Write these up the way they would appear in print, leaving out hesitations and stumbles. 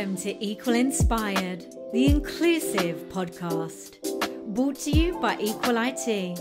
Welcome to Equal Inspired, the inclusive podcast, brought to you by Equal IT.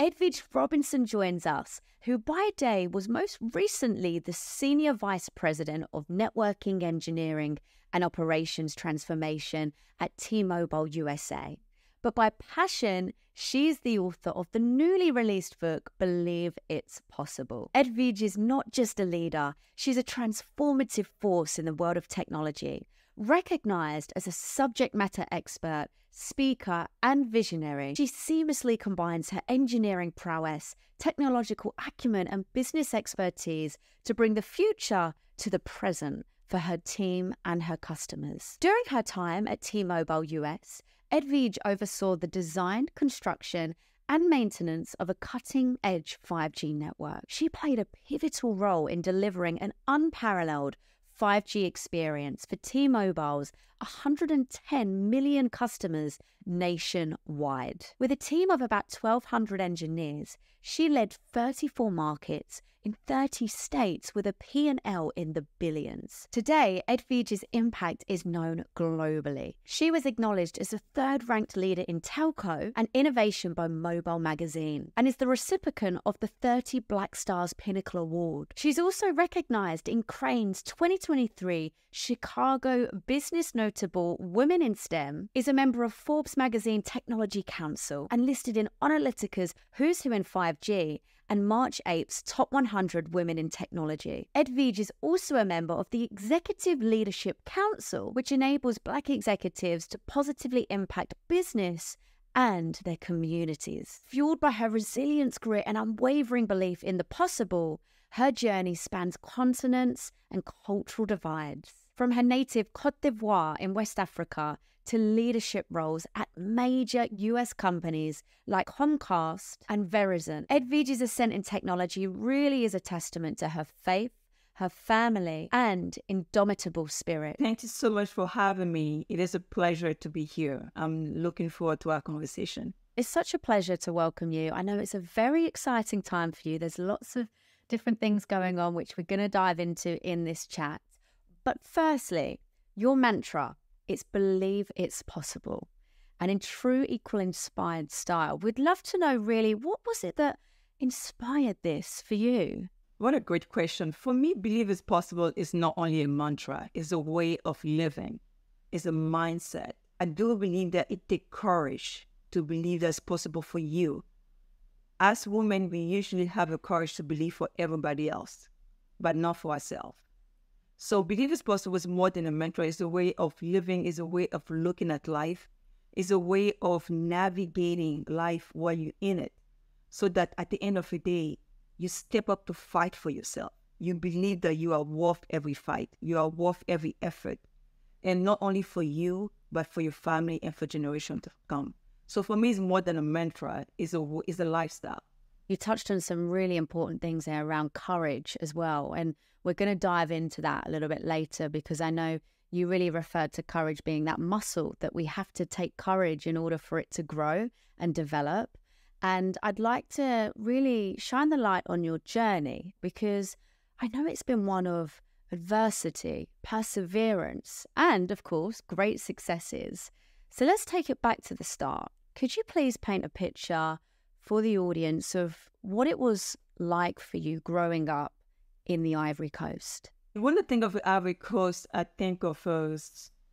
Edwige Robinson joins us, who by day was most recently the Senior Vice President of Networking Engineering and Operations Transformation at T-Mobile USA. But by passion, she's the author of the newly released book, Believe It's Possible. Edwige is not just a leader, she's a transformative force in the world of technology, recognized as a subject matter expert, speaker, and visionary. She seamlessly combines her engineering prowess, technological acumen, and business expertise to bring the future to the present for her team and her customers. During her time at T-Mobile US, Edwige oversaw the design, construction, and maintenance of a cutting-edge 5G network. She played a pivotal role in delivering an unparalleled 5G experience for T-Mobile's 110 million customers nationwide. With a team of about 1,200 engineers, she led 34 markets in 30 states with a P&L in the billions. Today, Edwige's impact is known globally. She was acknowledged as a third-ranked leader in Telco and Innovation by Mobile Magazine and is the recipient of the 30 Black Stars Pinnacle Award. She's also recognized in Crain's 2023 Chicago Business Notable Women in STEM, is a member of Forbes Magazine Technology Council, and listed in Analytica's Who's Who in 5G and March 8th's Top 100 Women in Technology. Edwige is also a member of the Executive Leadership Council, which enables Black executives to positively impact business and their communities. Fueled by her resilience, grit, and unwavering belief in the possible, her journey spans continents and cultural divides. From her native Cote d'Ivoire in West Africa to leadership roles at major US companies like Comcast and Verizon, Edwige's ascent in technology really is a testament to her faith, her family, and indomitable spirit. Thank you so much for having me. It is a pleasure to be here. I'm looking forward to our conversation. It's such a pleasure to welcome you. I know it's a very exciting time for you. There's lots of different things going on, which we're going to dive into in this chat. But firstly, your mantra, it's believe it's possible. And in true Equal Inspired style, we'd love to know really, what was it that inspired this for you? What a great question. For me, believe it's possible is not only a mantra, it's a way of living. It's a mindset. I do believe that it takes courage to believe that's possible for you. As women, we usually have the courage to believe for everybody else, but not for ourselves. So believe it's possible is more than a mantra. It's a way of living, it's a way of looking at life. It's a way of navigating life while you're in it, so that at the end of the day, you step up to fight for yourself. You believe that you are worth every fight. You are worth every effort. And not only for you, but for your family and for generations to come. So for me, it's more than a mantra. It's a lifestyle. You touched on some really important things there around courage as well. And we're going to dive into that a little bit later, because I know you really referred to courage being that muscle that we have to take courage in order for it to grow and develop. And I'd like to really shine the light on your journey, because I know it's been one of adversity, perseverance, and of course, great successes. So let's take it back to the start. Could you please paint a picture for the audience of what it was like for you growing up in the Ivory Coast? When I think of the Ivory Coast, I think of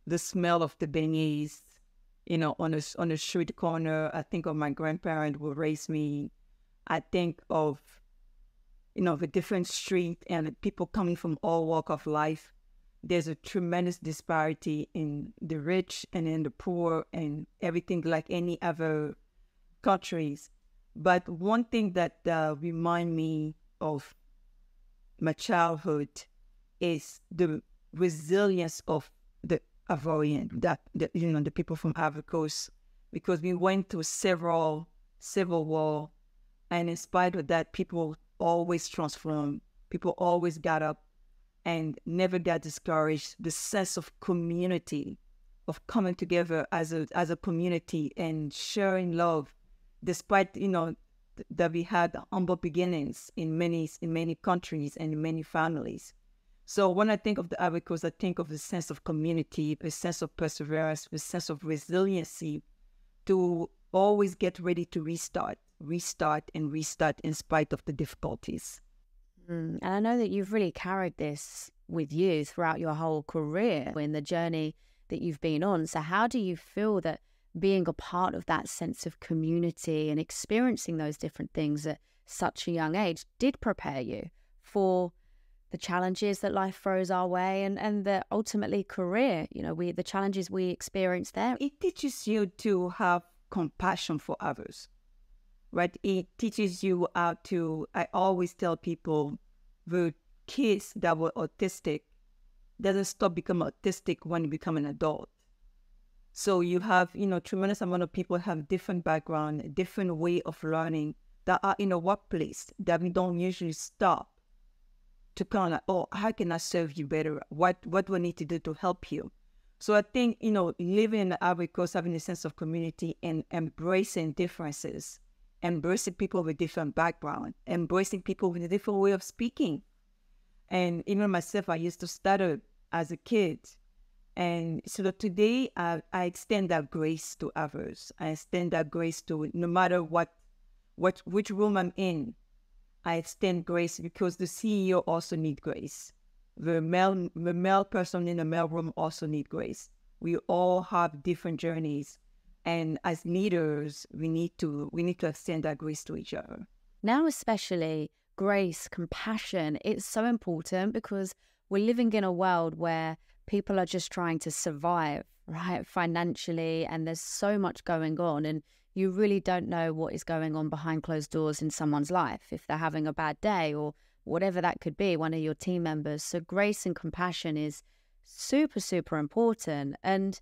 the smell of the beignets, on a street corner. I think of my grandparents who raised me. I think of, the different street and the people coming from all walks of life. There's a tremendous disparity in the rich and in the poor and everything, like any other countries. But one thing that remind me of my childhood is the resilience of the Ivorian, the people from Ivory Coast, because we went through several civil war, and in spite of that, people always transformed. People always got up and never got discouraged. The sense of community, of coming together as a community and sharing love, despite that we had humble beginnings in many countries and in many families. So when I think of the Ivory Coast, I think of a sense of community, a sense of perseverance, a sense of resiliency to always get ready to restart in spite of the difficulties. And I know that you've really carried this with you throughout your whole career in the journey that you've been on. So how do you feel that being a part of that sense of community and experiencing those different things at such a young age did prepare you for the challenges that life throws our way and the ultimately career, the challenges we experience there? It teaches you to have compassion for others, right? It teaches you how to, I always tell people, the kids that were autistic doesn't stop becoming autistic when you become an adult. So you have, tremendous amount of people have different background, different way of learning that are in a workplace that we don't usually stop to kind of, oh, how can I serve you better? What do I need to do to help you? So I think, living in the Ivory Coast, having a sense of community and embracing differences, embracing people with different background, embracing people with a different way of speaking. And even myself, I used to stutter as a kid. And so that today, I extend that grace to others. I extend that grace to no matter which room I'm in, I extend grace because the CEO also need grace. The male person in the male room also need grace. We all have different journeys, and as leaders, we need to extend that grace to each other. Now, especially grace, compassion, it's so important because we're living in a world where people are just trying to survive, right, financially, and there's so much going on, and you really don't know what is going on behind closed doors in someone's life, if they're having a bad day or whatever that could be, one of your team members. So grace and compassion is super, super important. And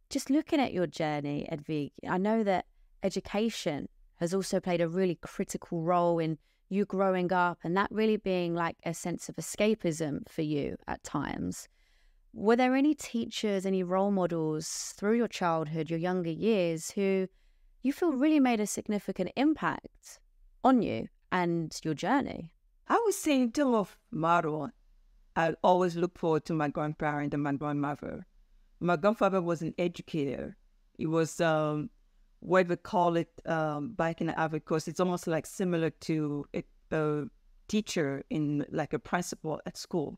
just looking at your journey, Edwige, I know that education has also played a really critical role in you growing up and that really being like a sense of escapism for you at times. Were there any teachers, any role models through your childhood, your younger years, who you feel really made a significant impact on you and your journey? I would say in terms of model, I always look forward to my grandparent and my grandmother. My grandfather was an educator. He was what we call it back in the Ivory Coast. It's almost like similar to a teacher in like a principal at school.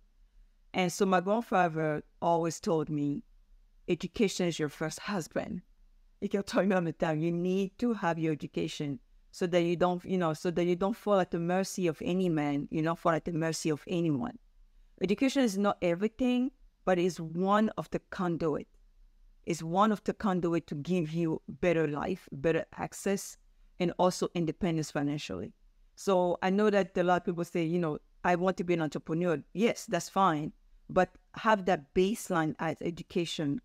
And so my grandfather always told me, education is your first husband. He kept telling me all the time, you need to have your education so that you don't, so that you don't fall at the mercy of any man, you don't fall at the mercy of anyone. Education is not everything, but it's one of the conduit. It's one of the conduit to give you better life, better access, and also independence financially. So I know that a lot of people say, I want to be an entrepreneur. Yes, that's fine. But have that baseline as education,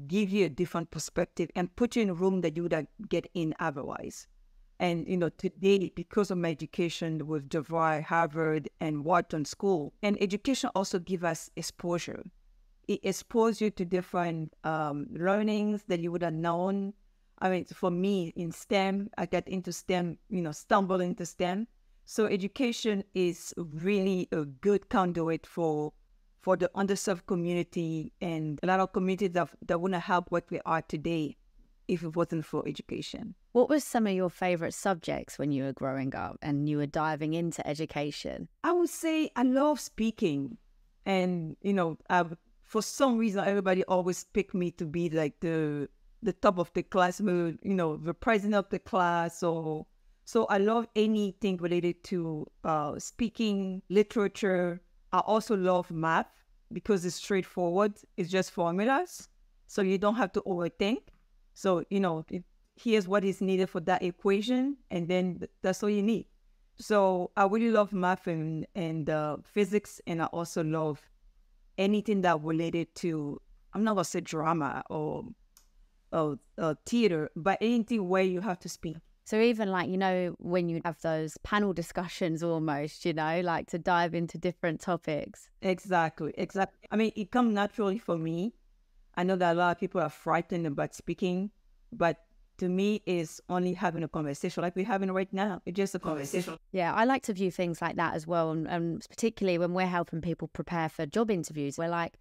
give you a different perspective and put you in a room that you would get in otherwise. And, today, because of my education with DeVry, Harvard, and Wharton School, and education also gives us exposure. It exposes you to different learnings that you would have known. I mean, for me, in STEM, I got into STEM, stumbled into STEM. So education is really a good conduit for the underserved community and a lot of communities that wouldn't help what we are today if it wasn't for education. What were some of your favorite subjects when you were growing up and you were diving into education? I would say I love speaking. And, for some reason, everybody always picked me to be like the top of the class, the president of the class. So I love anything related to speaking, literature. I also love math because it's straightforward. It's just formulas. So you don't have to overthink. So, here's what is needed for that equation, and then that's all you need. So I really love math and physics, and I also love anything that related to, I'm not going to say drama or theater, but anything where you have to speak. So even like, when you have those panel discussions almost, like to dive into different topics. Exactly. I mean, it comes naturally for me. I know that a lot of people are frightened about speaking, but to me is only having a conversation like we're having right now. It's just a conversation. Yeah, I like to view things like that as well. And particularly when we're helping people prepare for job interviews, we're like,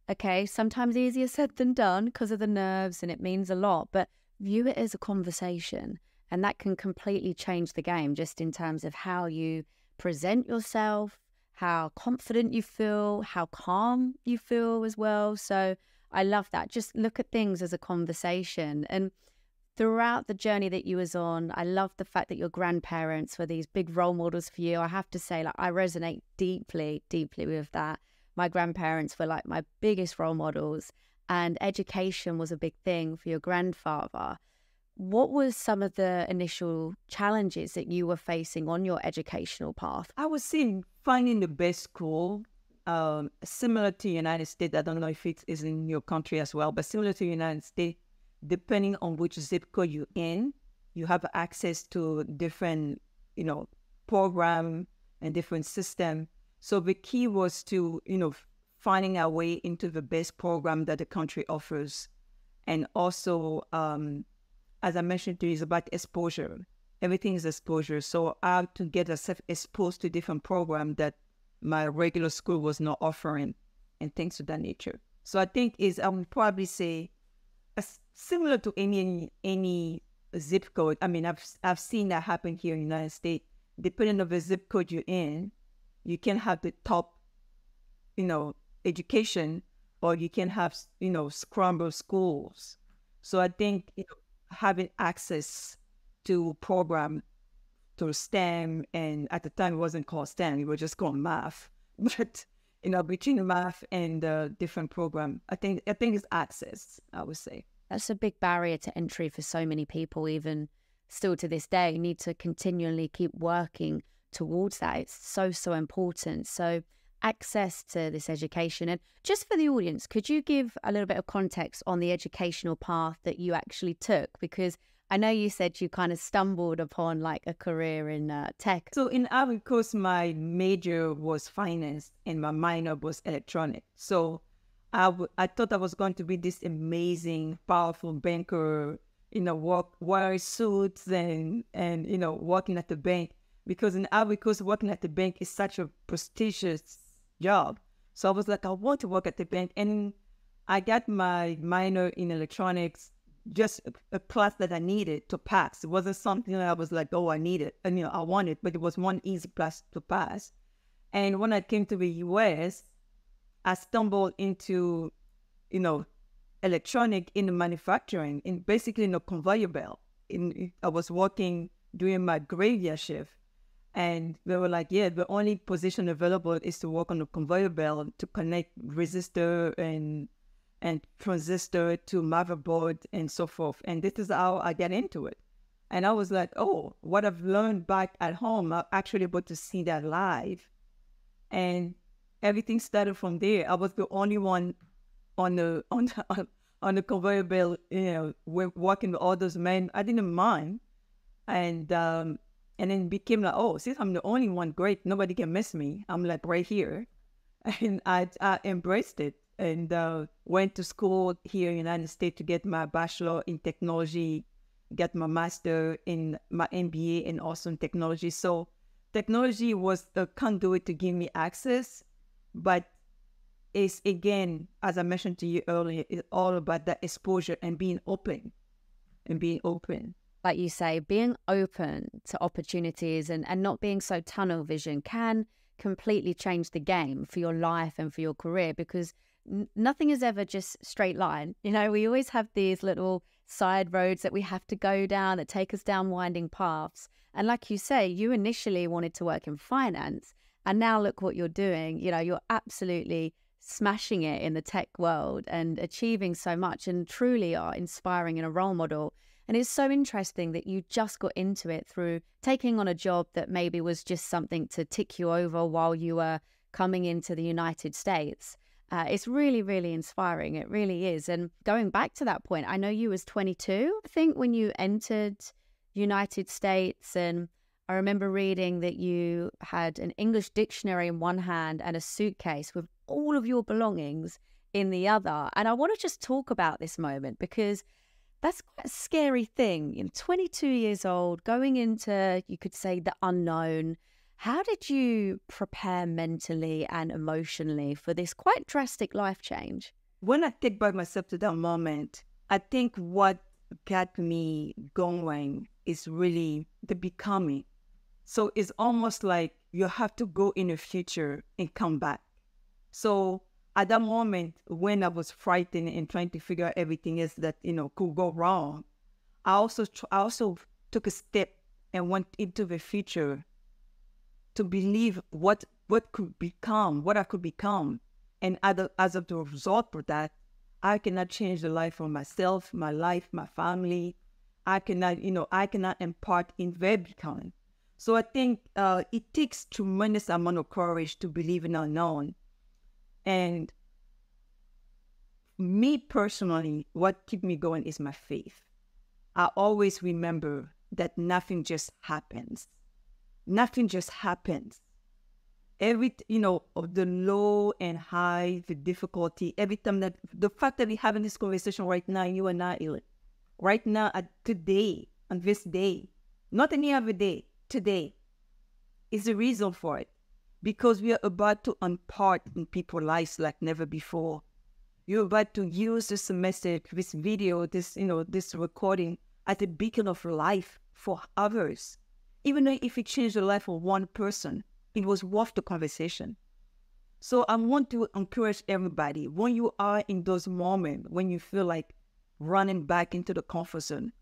okay, sometimes easier said than done because of the nerves and it means a lot, but view it as a conversation. And that can completely change the game just in terms of how you present yourself, how confident you feel, how calm you feel as well. So I love that. Just look at things as a conversation. And throughout the journey that you was on, I love the fact that your grandparents were these big role models for you. I have to say, like, I resonate deeply, deeply with that. My grandparents were like my biggest role models, and education was a big thing for your grandfather. What was some of the initial challenges that you were facing on your educational path? I was saying finding the best school, similar to United States. I don't know if it is in your country as well, but similar to United States, depending on which zip code you're in, you have access to different, program and different system. So the key was to, finding our way into the best program that the country offers. And also, as I mentioned to you, it's about exposure. Everything is exposure. So I have to get myself exposed to different programs that my regular school was not offering and things of that nature. So I think I would probably say, similar to any zip code. I mean, I've seen that happen here in the United States. Depending on the zip code you're in, you can have the top, education, or you can have, scrambled schools. So I think having access to program to STEM, and at the time it wasn't called STEM, it was just called math. But between math and different program, I think it's access, I would say. That's a big barrier to entry for so many people, even still to this day. You need to continually keep working towards that. It's so, so important. So access to this education. And just for the audience, could you give a little bit of context on the educational path that you actually took? Because I know you said you kind of stumbled upon like a career in tech. So in Ivory Coast, my major was finance and my minor was electronics. So I thought I was going to be this amazing, powerful banker, wearing suits and working at the bank. Because in Ivory Coast, working at the bank is such a prestigious job. So I was like, I want to work at the bank. And I got my minor in electronics, just a class that I needed to pass. It wasn't something that I was like, oh, I need it. And, I wanted, but it was one easy class to pass. And when I came to the US, I stumbled into, electronic in the manufacturing, basically in a conveyor belt. I was working during my graveyard shift. And they were like, yeah, the only position available is to work on the conveyor belt to connect resistor and transistor to motherboard and so forth. And this is how I got into it. And I was like, oh, what I've learned back at home, I'm actually able to see that live. And everything started from there. I was the only one on the conveyor belt, working with all those men. I didn't mind. And then it became like, oh, since I'm the only one, great, nobody can miss me. I'm like right here. And I embraced it and went to school here in the United States to get my bachelor in technology, get my master in my MBA and also in technology. So technology was the conduit to give me access, but it's, again, as I mentioned to you earlier, it's all about that exposure and being open. Like you say, being open to opportunities and not being so tunnel vision can completely change the game for your life and for your career, because nothing is ever just straight line. We always have these little side roads that we have to go down that take us down winding paths. And like you say, you initially wanted to work in finance, and now look what you're doing. You're absolutely smashing it in the tech world and achieving so much, and truly are inspiring and a role model. And it's so interesting that you just got into it through taking on a job that maybe was just something to tick you over while you were coming into the United States. It's really, really inspiring. It really is. And going back to that point, I know you was 22, I think, when you entered United States. And I remember reading that you had an English dictionary in one hand and a suitcase with all of your belongings in the other. And I want to just talk about this moment, because That's quite a scary thing. 22 years old, going into, you could say, the unknown. How did you prepare mentally and emotionally for this quite drastic life change? When I take back myself to that moment, I think what got me going is really the becoming. So it's almost like you have to go in the future and come back. So at that moment, when I was frightened and trying to figure out everything else that, could go wrong, I also took a step and went into the future to believe what could become, what I could become. And as of the result of that, I cannot change the life of myself, my life, my family. I cannot impart in their becoming. So I think it takes tremendous amount of courage to believe in the unknown. And me personally, what keeps me going is my faith. I always remember that nothing just happens. Nothing just happens. Of the low and high, the difficulty, every time that the fact that we're having this conversation right now, you and I, right now, today, on this day, not any other day, today, is the reason for it. Because we are about to impart in people's lives like never before. You're about to use this message, this video, this recording as a beacon of life for others. Even though if it changed the life of one person, it was worth the conversation. So I want to encourage everybody, when you are in those moments, when you feel like running back into the comfort zone,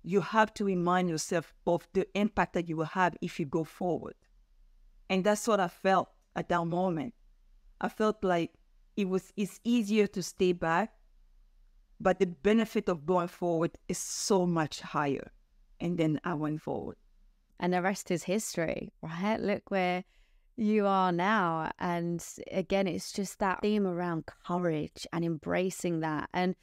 you have to remind yourself of the impact that you will have if you go forward. And that's what I felt at that moment. I felt like it's easier to stay back, but the benefit of going forward is so much higher. And then I went forward. And the rest is history, right? Look where you are now. And again, it's just that theme around courage and embracing that. And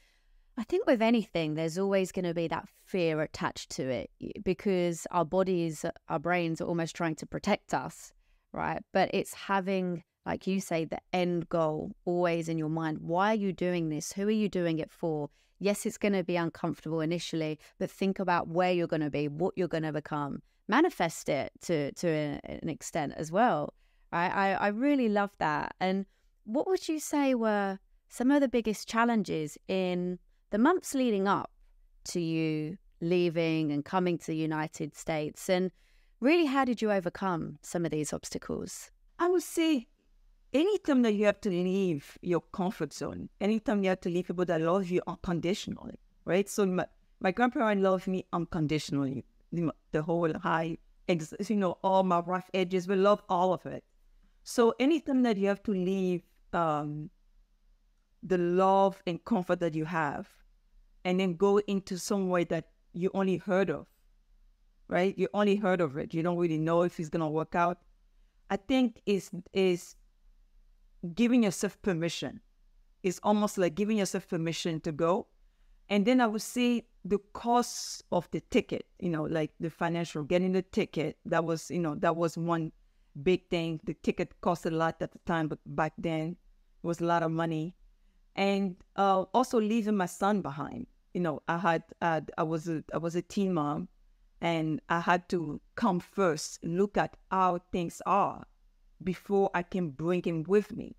I think with anything, there's always going to be that fear attached to it because our bodies, our brains are almost trying to protect us, right? But it's having, like you say, the end goal always in your mind. Why are you doing this? Who are you doing it for? Yes, it's going to be uncomfortable initially, but think about where you're going to be, what you're going to become. Manifest it to an extent as well. Right? I really love that. And what would you say were some of the biggest challenges in the months leading up to you leaving and coming to the United States? And really, how did you overcome some of these obstacles? I would say anytime that you have to leave your comfort zone, anytime you have to leave people that love you unconditionally, right? So my grandparents loved me unconditionally. The whole high, all my rough edges, we love all of it. So anytime that you have to leave the love and comfort that you have, and then go into somewhere that you only heard of, right? You only heard of it. You don't really know if it's gonna work out. I think is giving yourself permission. It's almost like giving yourself permission to go. And then I would say the cost of the ticket, like the financial, getting the ticket, that was one big thing. The ticket cost a lot at the time, but back then it was a lot of money. And also leaving my son behind. I was a teen mom, and I had to come first, look at how things are before I can bring him with me.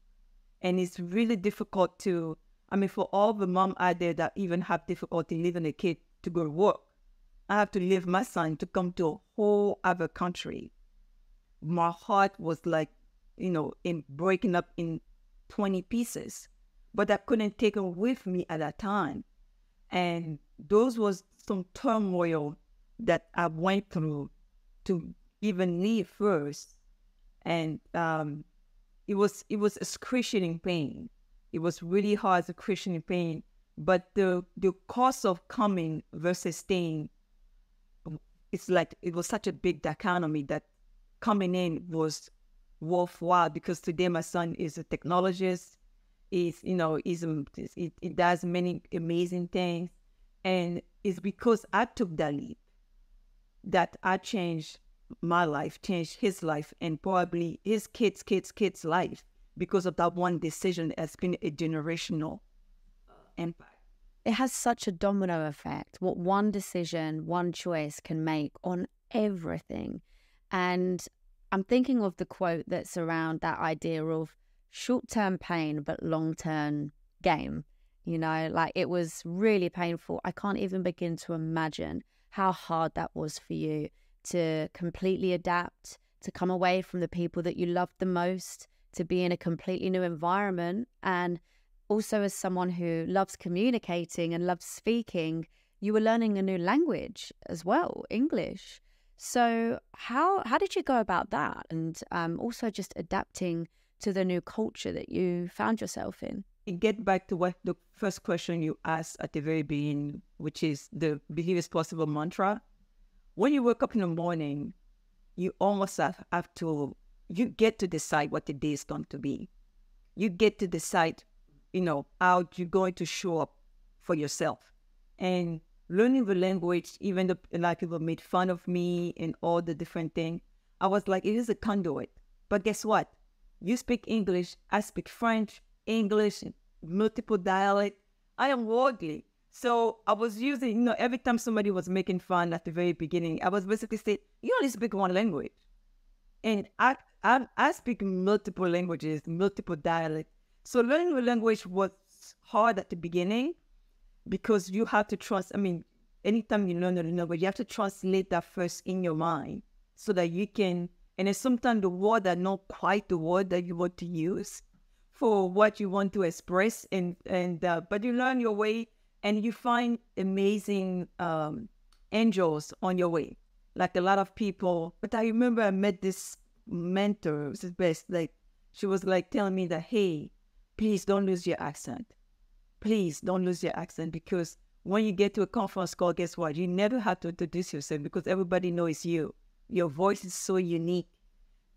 And it's really difficult for all the mom out there that even have difficulty leaving a kid to go to work, I have to leave my son to come to a whole other country. My heart was like, in breaking up in 20 pieces, but I couldn't take him with me at that time. And those was some turmoil that I went through to even leave first. And it was excruciating pain. It was really hard, excruciating pain. But the cost of coming versus staying, it's like it was such a big dichotomy that coming in was worthwhile, because today my son is a technologist. He does many amazing things, and it's because I took that leap that I changed my life, changed his life, and probably his kids' life, because of that one decision that's been a generational impact. it has such a domino effect, what one decision, one choice can make on everything. And I'm thinking of the quote that's around that idea of short-term pain, but long-term gain. You know, like it was really painful. I can't even begin to imagine how hard that was for you to completely adapt, to come away from the people that you loved the most, to be in a completely new environment. And also as someone who loves communicating and loves speaking, you were learning a new language as well, English. So how did you go about that? And also just adapting to the new culture that you found yourself in? Get back to what the first question you asked at the very beginning, which is the believe is possible mantra. When you wake up in the morning, you almost have to, you get to decide what the day is going to be. You get to decide, how you're going to show up for yourself. And learning the language, even though a lot of people made fun of me and all the different things, I was like, it is a conduit. But guess what? You speak English, I speak French, English, multiple dialect. I am worldly. So I was using, every time somebody was making fun at the very beginning, I was basically saying, you only speak one language. And I speak multiple languages, multiple dialects. So learning the language was hard at the beginning because you have to trust, anytime you learn a language, you have to translate that first in your mind so that you can, and then sometimes the word are not quite the word that you want to use for what you want to express. But you learn your way and you find amazing angels on your way. Like a lot of people, but I remember I met this mentor, this is best, like she was like telling me that, hey, please don't lose your accent. Please don't lose your accent, because when you get to a conference call, guess what? You never have to introduce yourself because everybody knows you. Your voice is so unique.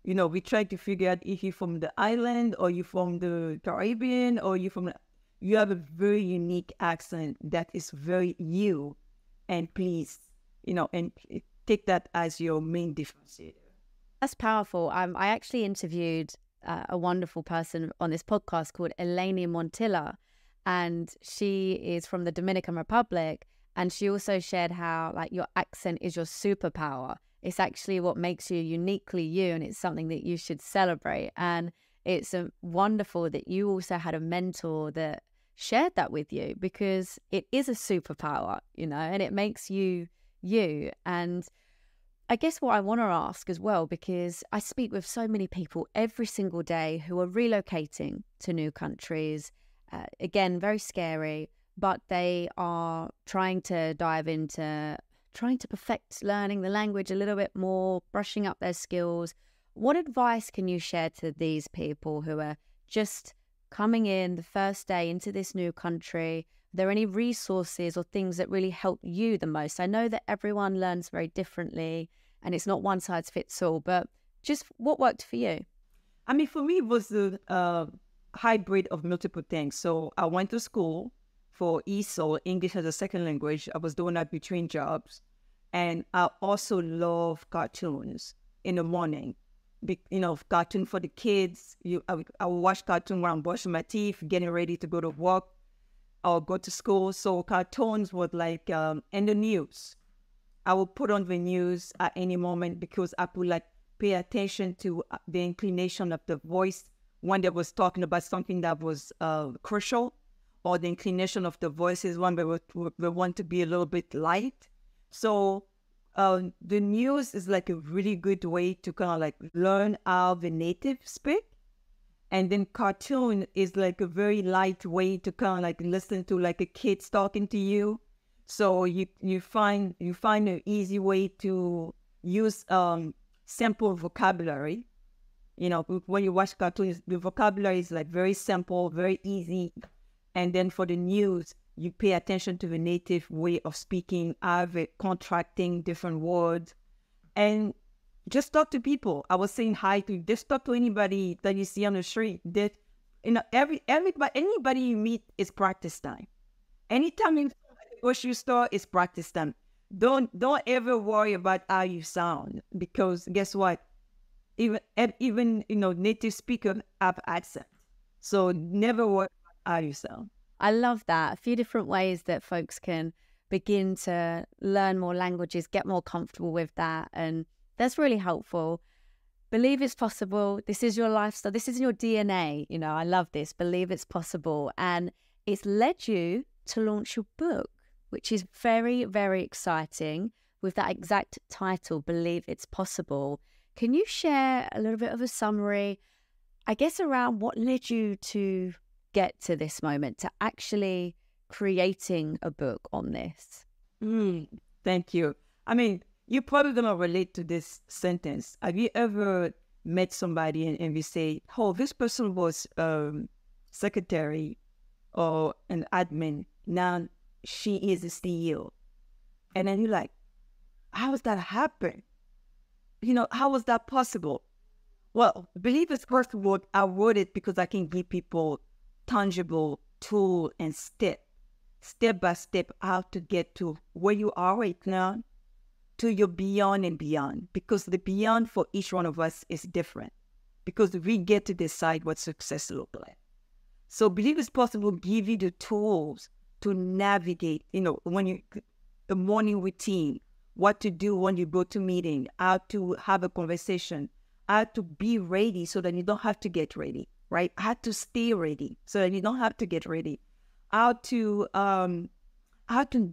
We try to figure out if you're from the island or you're from the Caribbean or you have a very unique accent that is very you. And please, and take that as your main differentiator. That's powerful. I actually interviewed a wonderful person on this podcast called Eleni Montilla, and she is from the Dominican Republic. And she also shared how your accent is your superpower. It's actually what makes you uniquely you, and it's something that you should celebrate. And it's wonderful that you also had a mentor that shared that with you, because it is a superpower, and it makes you you. And I guess what I want to ask as well, because I speak with so many people every single day who are relocating to new countries, again, very scary, but they are trying to dive into trying to perfect learning the language a little bit more, brushing up their skills. What advice can you share to these people who are just coming in the first day into this new country? Are there any resources or things that really help you the most? I know that everyone learns very differently and it's not one size fits all, but just what worked for you? For me, it was a hybrid of multiple things. So I went to school for ESOL, English as a second language. I was doing that between jobs. And I also love cartoons in the morning. Cartoon for the kids. I would watch cartoon when I'm brushing my teeth, getting ready to go to work or go to school. So cartoons were like, in the news. I would put on the news at any moment because I would pay attention to the inclination of the voice when they was talking about something that was crucial, or the inclination of the voices when we want to be a little bit light. So the news is a really good way to kind of learn how the native speak. And then cartoon is a very light way to kind of listen to a kid's talking to you. So you find an easy way to use simple vocabulary. When you watch cartoons, the vocabulary is very simple, very easy. And then for the news, you pay attention to the native way of speaking, contracting different words, and just talk to people. I was saying hi to, just talk to anybody that you see on the street. That anybody you meet is practice time. Anytime you go to the grocery store, it's practice time. Don't ever worry about how you sound, because guess what? Even native speakers have accent. So never worry about how you sound. I love that. A few different ways that folks can begin to learn more languages, get more comfortable with that. And that's really helpful. Believe it's possible. This is your lifestyle. This is in your DNA. You know, I love this. Believe it's possible. And it's led you to launch your book, which is very, very exciting with that exact title, Believe It's Possible. Can you share a little bit of a summary, I guess, around what led you to get to this moment, to actually creating a book on this? Thank you. I mean, you're probably going to relate to this sentence. Have you ever met somebody and we say, oh, this person was secretary or an admin. Now she is a CEO. And then you're like, how does that happen? You know, how was that possible? Well, Believe It's Possible, I wrote it because I can give people tangible tool and step by step, how to get to where you are right now, to your beyond and beyond. Because the beyond for each one of us is different. Because we get to decide what success looks like. So Believe It's Possible give you the tools to navigate, you know, the morning routine, what to do when you go to meeting, how to have a conversation, how to be ready so that you don't have to get ready, right? How to stay ready so that you don't have to get ready. How to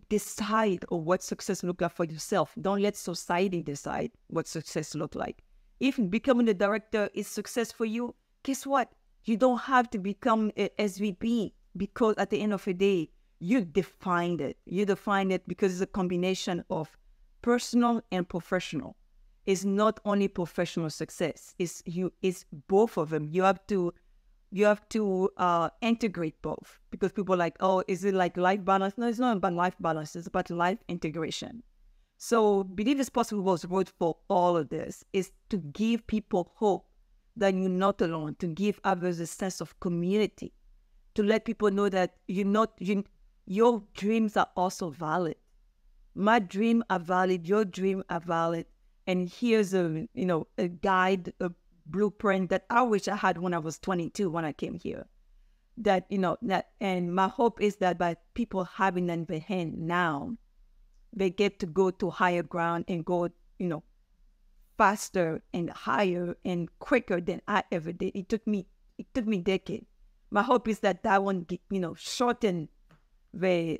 decide on what success looks like for yourself. Don't let society decide what success looks like. If becoming a director is success for you, guess what? You don't have to become a SVP because at the end of the day, you defined it. You defined it because it's a combination of personal and professional. It's not only professional success. It's both of them. You have to integrate both, because people are like, oh, is it like life balance? No, it's not about life balance. It's about life integration. So Believe It's Possible was wrote for all of this, is to give people hope that you're not alone, to give others a sense of community, to let people know that your dreams are also valid. My dreams are valid, your dreams are valid. And here's a guide, a blueprint that I wish I had when I was 22 when I came here. And my hope is that by people having that in their hand now, they get to go to higher ground and go, faster and higher and quicker than I ever did. It took me decades. My hope is that one, shorten the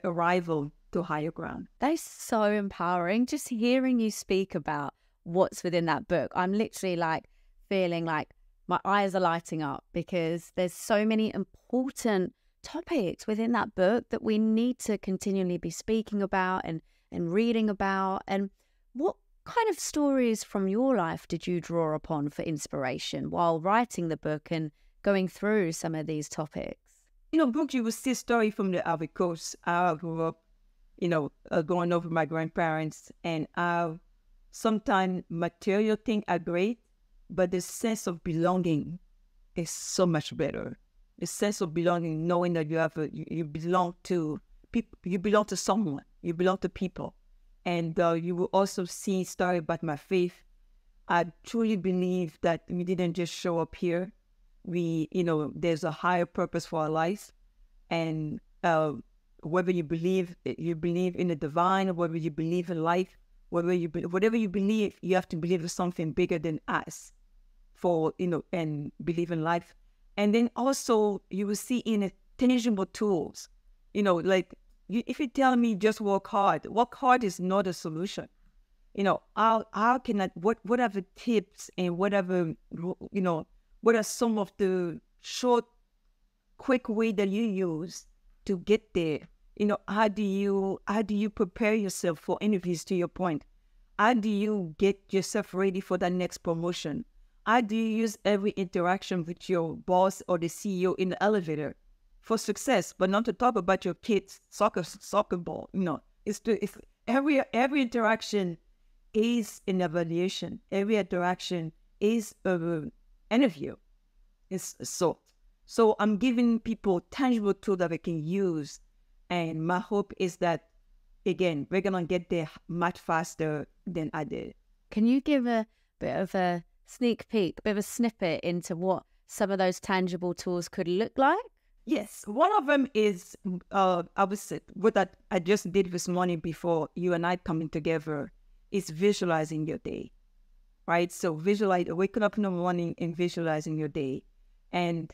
arrival to higher ground. That is so empowering. Just hearing you speak about what's within that book, I'm literally like feeling like my eyes are lighting up, because there's so many important topics within that book that we need to continually be speaking about and reading about. And what kind of stories from your life did you draw upon for inspiration while writing the book and going through some of these topics? Book, you will see story from the Ivory Coast. I grew up, going over my grandparents, and sometimes material things are great, but the sense of belonging is so much better. The sense of belonging, knowing that you belong to people, you belong to someone, you belong to people. And you will also see story about my faith. I truly believe that we didn't just show up here. There's a higher purpose for our lives. And whether you believe in the divine, whether you believe in life, whatever you believe, you have to believe in something bigger than us and believe in life. And then also you will see in it tangible tools, if you tell me just work hard is not a solution. How can what are the tips and what are some of the short, quick way that you use to get there? How do you prepare yourself for interviews, to your point? How do you get yourself ready for that next promotion? How do you use every interaction with your boss or the CEO in the elevator for success, but not to talk about your kids' soccer ball? It's every interaction is an evaluation. Every interaction is an interview. So I'm giving people tangible tools that they can use, and my hope is that, again, we're gonna get there much faster than I did. Can you give a bit of a sneak peek, a bit of a snippet into what some of those tangible tools could look like? Yes, one of them is I would say what I just did this morning before you and I coming together is visualizing your day, right? So visualize waking up in the morning and visualizing your day, and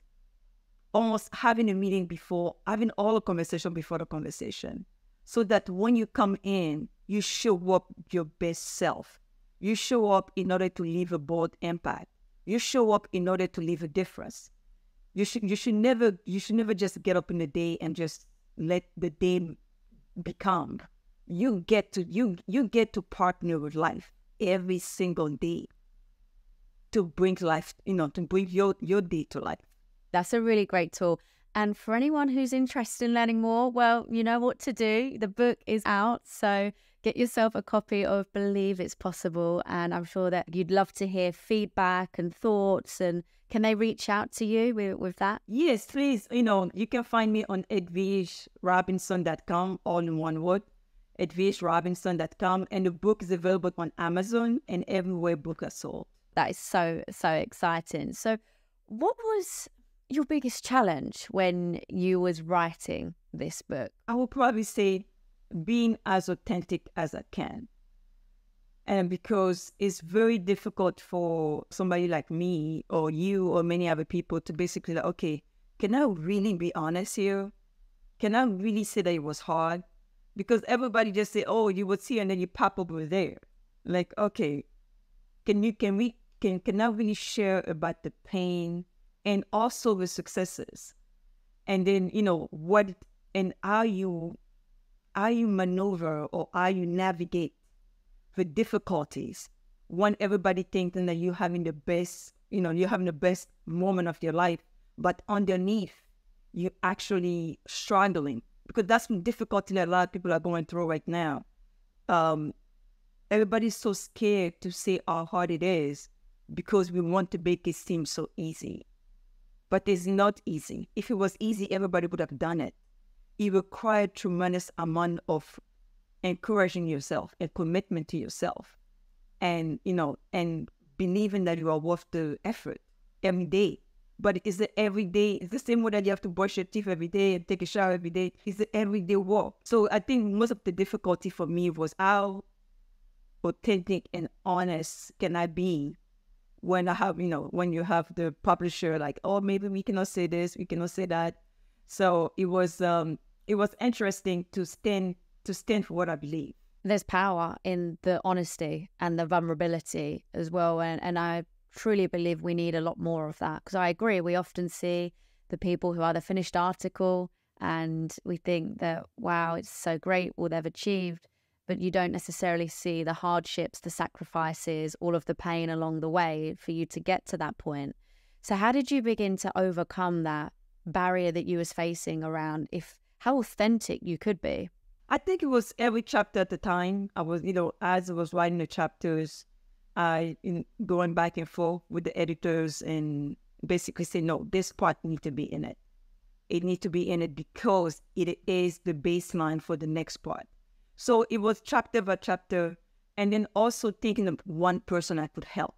almost having a meeting before, having all the conversation before the conversation, so that when you come in, you show up your best self. You show up in order to leave a bold impact. You show up in order to leave a difference. You should never just get up in the day and just let the day become. You get to partner with life every single day to bring life, to bring your day to life. That's a really great tool. And for anyone who's interested in learning more, well, you know what to do. The book is out, so get yourself a copy of Believe It's Possible. And I'm sure that you'd love to hear feedback and thoughts. And can they reach out to you with that? Yes, please. You can find me on edwigerobinson.com, all in one word, edwigerobinson.com. And the book is available on Amazon and everywhere books are sold. That is so, so exciting. So what was your biggest challenge when you was writing this book? I would probably say being as authentic as I can. And because it's very difficult for somebody like me or you or many other people to basically like, okay, can I really be honest here? Can I really say that it was hard? Because everybody just say, oh, you would see, and then you pop over there. Like, okay, can I really share about the pain and also the successes? And then, what and how you maneuver or how you navigate the difficulties when everybody thinking that you're having the best, you're having the best moment of your life, but underneath you're actually struggling, because that's the difficulty that a lot of people are going through right now. Everybody's so scared to say how hard it is because we want to make it seem so easy. But it's not easy. If it was easy, everybody would have done it. It required tremendous amount of encouraging yourself and commitment to yourself, and and believing that you are worth the effort every day. But is it every day? It's the same way that you have to brush your teeth every day and take a shower every day. It's the everyday work. So I think most of the difficulty for me was how authentic and honest can I be when I have, when you have the publisher like, oh, maybe we cannot say this, we cannot say that. So it was interesting to stand for what I believe. There's power in the honesty and the vulnerability as well. And I truly believe we need a lot more of that, because I agree. We often see the people who are the finished article and we think that, wow, it's so great what they've achieved, but you don't necessarily see the hardships, the sacrifices, all of the pain along the way for you to get to that point. So how did you begin to overcome that barrier that you was facing around how authentic you could be? I think it was every chapter at the time. I was, as I was writing the chapters, going back and forth with the editors and basically say, no, this part needs to be in it. It needs to be in it because it is the baseline for the next part. So it was chapter by chapter, and then also thinking of one person I could help,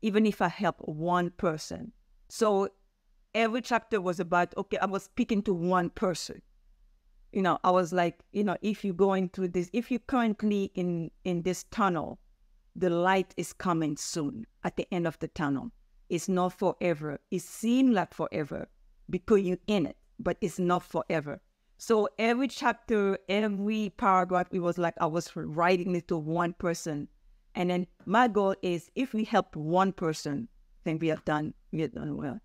even if I help one person. So every chapter was about, okay, I was speaking to one person. I was like, if you're going through this, if you're currently in this tunnel, the light is coming soon at the end of the tunnel. It's not forever. It seems like forever because you're in it, but it's not forever. So every chapter, every paragraph, it was like I was writing it to one person. And then my goal is, if we help one person, then we have done well.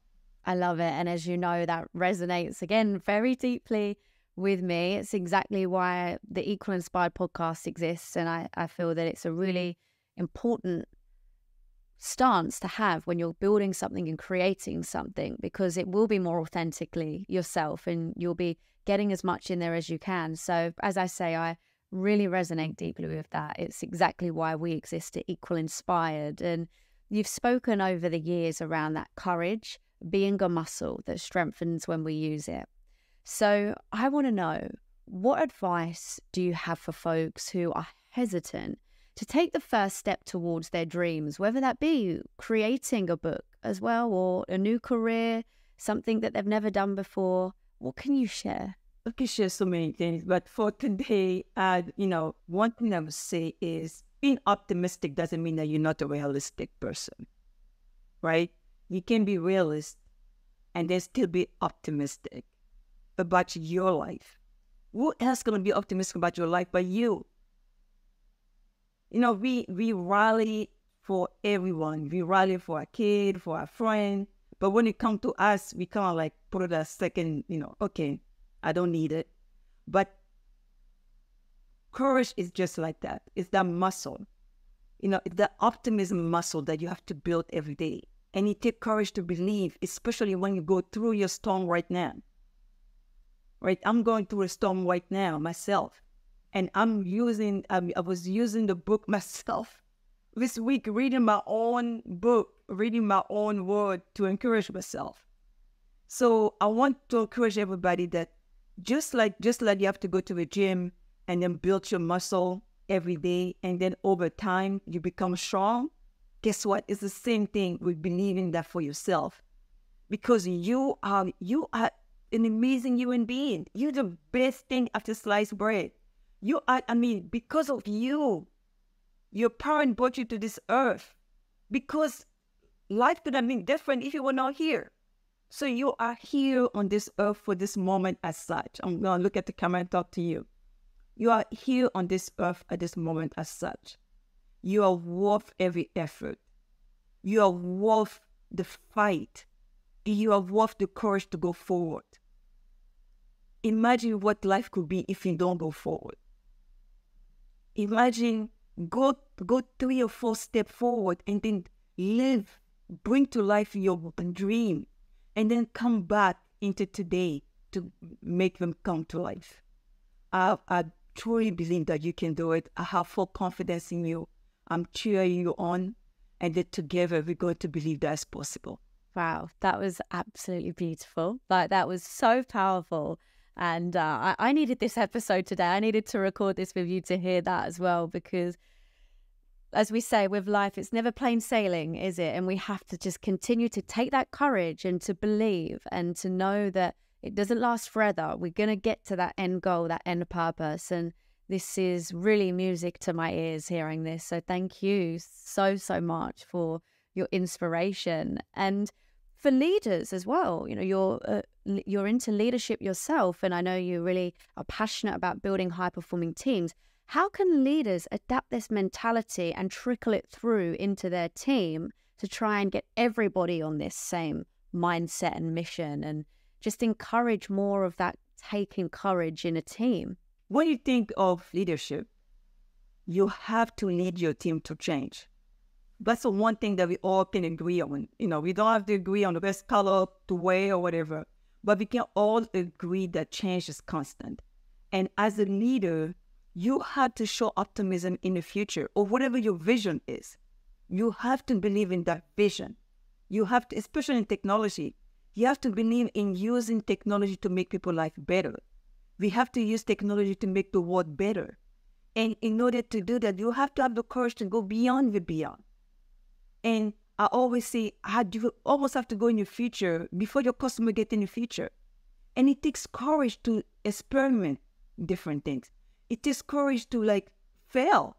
I love it. And as you know, that resonates again very deeply with me. It's exactly why the Equal Inspired podcast exists. And I feel that it's a really important stance to have when you're building something and creating something, because it will be more authentically yourself and you'll be getting as much in there as you can. So as I say, I really resonate deeply with that. It's exactly why we exist at Equal Inspired. And you've spoken over the years around that courage being a muscle that strengthens when we use it. So I want to know, what advice do you have for folks who are hesitant to take the first step towards their dreams, whether that be creating a book as well or a new career, something that they've never done before. What can you share? I can share so many things, but for today, one thing I would say is being optimistic doesn't mean that you're not a realistic person, right? You can be realist and then still be optimistic about your life. Who else going to be optimistic about your life but you? We rally for everyone. We rally for our kid, for our friend. But when it comes to us, we kind of like put it a second, okay, I don't need it. But courage is just like that. It's that muscle. It's that optimism muscle that you have to build every day. And it takes courage to believe, especially when you go through your storm right now. Right? I'm going through a storm right now myself. And I was using the book myself this week, reading my own book, reading my own word to encourage myself. So I want to encourage everybody that just like you have to go to the gym and then build your muscle every day, and then over time you become strong. Guess what? It's the same thing with believing that for yourself, because you are an amazing human being. You're the best thing after sliced bread. Because of you, your parent brought you to this earth, because life could have been different if you were not here. So you are here on this earth for this moment as such. I'm going to look at the camera and talk to you. You are here on this earth at this moment as such. You are worth every effort. You are worth the fight. You are worth the courage to go forward. Imagine what life could be if you don't go forward. Imagine go 3 or 4 steps forward and then live, bring to life your dream, and then come back into today to make them come to life. I truly believe that you can do it. I have full confidence in you. I'm cheering you on, and that together we're going to believe that's possible. Wow, that was absolutely beautiful. That was so powerful. And I needed this episode today. I needed to record this with you to hear that as well, because as we say, with life, it's never plain sailing, is it? And we have to just continue to take that courage and to believe and to know that it doesn't last forever. We're going to get to that end goal, that end purpose. And this is really music to my ears hearing this. So thank you so, so much for your inspiration. And for leaders as well, you're into leadership yourself, and I know you really are passionate about building high-performing teams. How can leaders adapt this mentality and trickle it through into their team to try and get everybody on this same mindset and mission, and just encourage more of that taking courage in a team? When you think of leadership, you have to lead your team to change. That's the one thing that we all can agree on. We don't have to agree on the best color to wear or whatever, but we can all agree that change is constant. And as a leader, you have to show optimism in the future, or whatever your vision is. You have to believe in that vision. You have to, especially in technology, you have to believe in using technology to make people's life better. We have to use technology to make the world better. And in order to do that, you have to have the courage to go beyond the beyond. And I always say, you almost have to go in the future before your customer gets in the future. And it takes courage to experiment different things. It takes courage to fail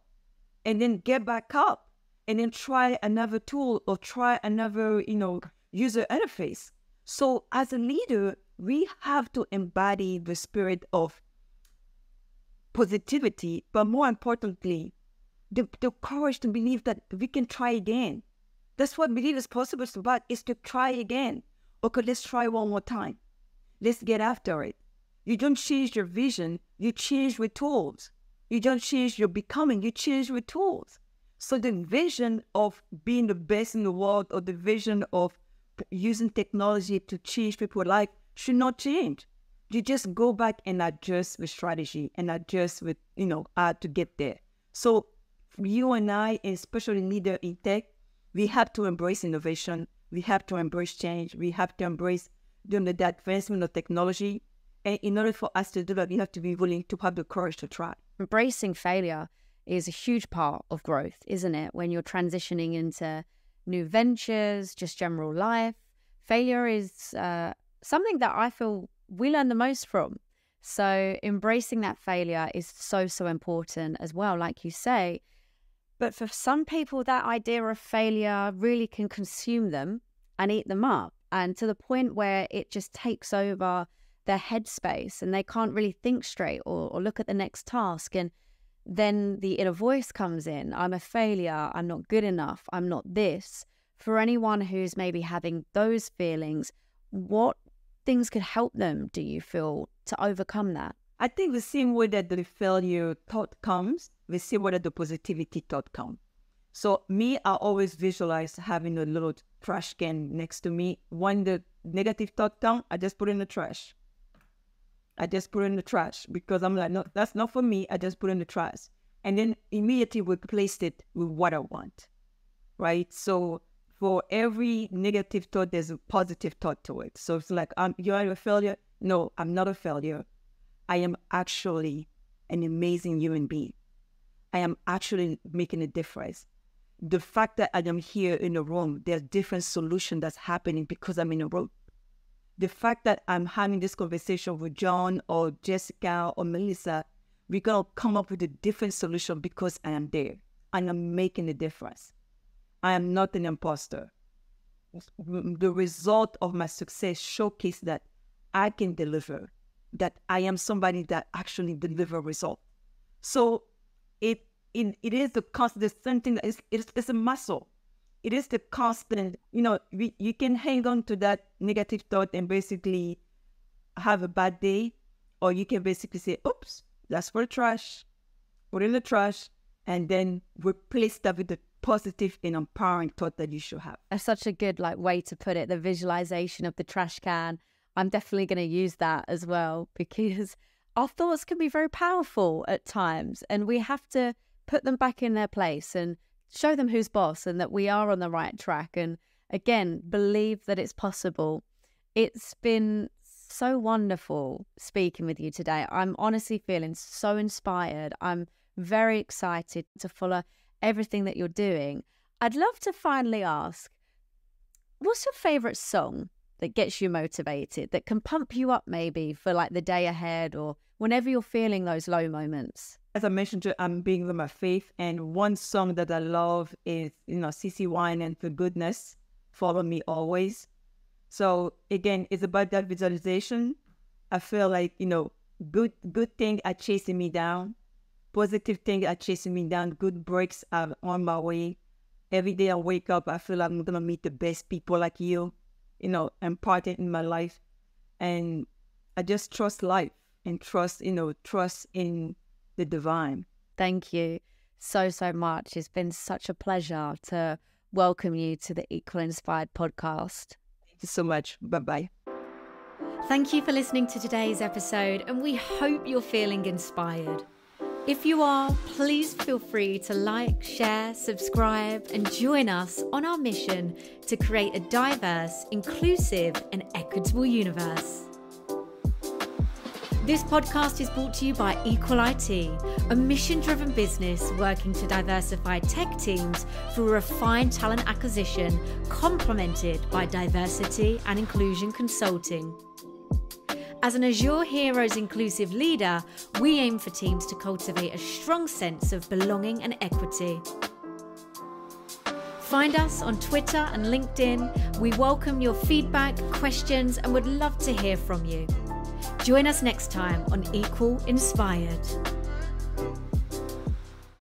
and then get back up and then try another tool or try another, user interface. So as a leader, we have to embody the spirit of positivity, but more importantly, the courage to believe that we can try again. That's what believe is possible about, is to try again. Okay, let's try one more time. Let's get after it. You don't change your vision, you change with tools. You don't change your becoming, you change with tools. So the vision of being the best in the world, or the vision of using technology to change people's life should not change. You just go back and adjust with strategy and adjust with, how to get there. So you and I, especially leader in tech, we have to embrace innovation. We have to embrace change. We have to embrace the advancement of technology. And in order for us to do that, we have to be willing to have the courage to try. Embracing failure is a huge part of growth, isn't it? When you're transitioning into new ventures, just general life, failure is something that I feel we learn the most from. So embracing that failure is so, so important as well, like you say. But for some people, that idea of failure really can consume them and eat them up, and to the point where it just takes over their headspace and they can't really think straight or look at the next task. And then the inner voice comes in. I'm a failure. I'm not good enough. I'm not this. For anyone who's maybe having those feelings, what things could help them, do you feel, to overcome that? I think the same way that the failure thought comes, the same way that the positivity thought comes. So me, I always visualize having a little trash can next to me. When the negative thought comes, I just put it in the trash. I just put it in the trash because I'm like, no, that's not for me. I just put it in the trash. And then immediately replace it with what I want, right? So for every negative thought, there's a positive thought to it. So it's like, you're a failure. No, I'm not a failure. I am actually an amazing human being. I am actually making a difference. The fact that I am here in a room, there's different solution that's happening because I'm in a room. The fact that I'm having this conversation with John or Jessica or Melissa, we're going to come up with a different solution because I am there and I'm making a difference. I am not an imposter. The result of my success showcase that I can deliver, that I am somebody that actually deliver result. So it is the constant, something that it's a muscle. It is the constant, you can hang on to that negative thought and basically have a bad day, or you can basically say, oops, that's for the trash, put it in the trash, and then replace that with the positive and empowering thought that you should have. That's such a good way to put it, the visualization of the trash can. I'm definitely going to use that as well, because our thoughts can be very powerful at times, and we have to put them back in their place and show them who's boss and that we are on the right track. And again, believe that it's possible. It's been so wonderful speaking with you today. I'm honestly feeling so inspired. I'm very excited to follow everything that you're doing. I'd love to finally ask, what's your favorite song that gets you motivated, that can pump you up maybe for the day ahead or whenever you're feeling those low moments? As I mentioned, I'm being with my faith, and one song that I love is, CeCe Winans For Goodness, Follow Me Always. So again, it's about that visualization. I feel like, good things are chasing me down. Positive things are chasing me down. Good breaks are on my way. Every day I wake up, I feel like I'm going to meet the best people like you, important in my life. And I just trust life and trust in the divine. Thank you so, so much. It's been such a pleasure to welcome you to the Equally Inspired podcast. Thank you so much. Bye-bye. Thank you for listening to today's episode, and we hope you're feeling inspired. If you are, please feel free to like, share, subscribe, and join us on our mission to create a diverse, inclusive, and equitable universe. This podcast is brought to you by Equal IT, a mission-driven business working to diversify tech teams through refined talent acquisition, complemented by diversity and inclusion consulting. As an Azure Heroes inclusive leader, we aim for teams to cultivate a strong sense of belonging and equity. Find us on Twitter and LinkedIn. We welcome your feedback, questions, and would love to hear from you. Join us next time on Equal Inspired.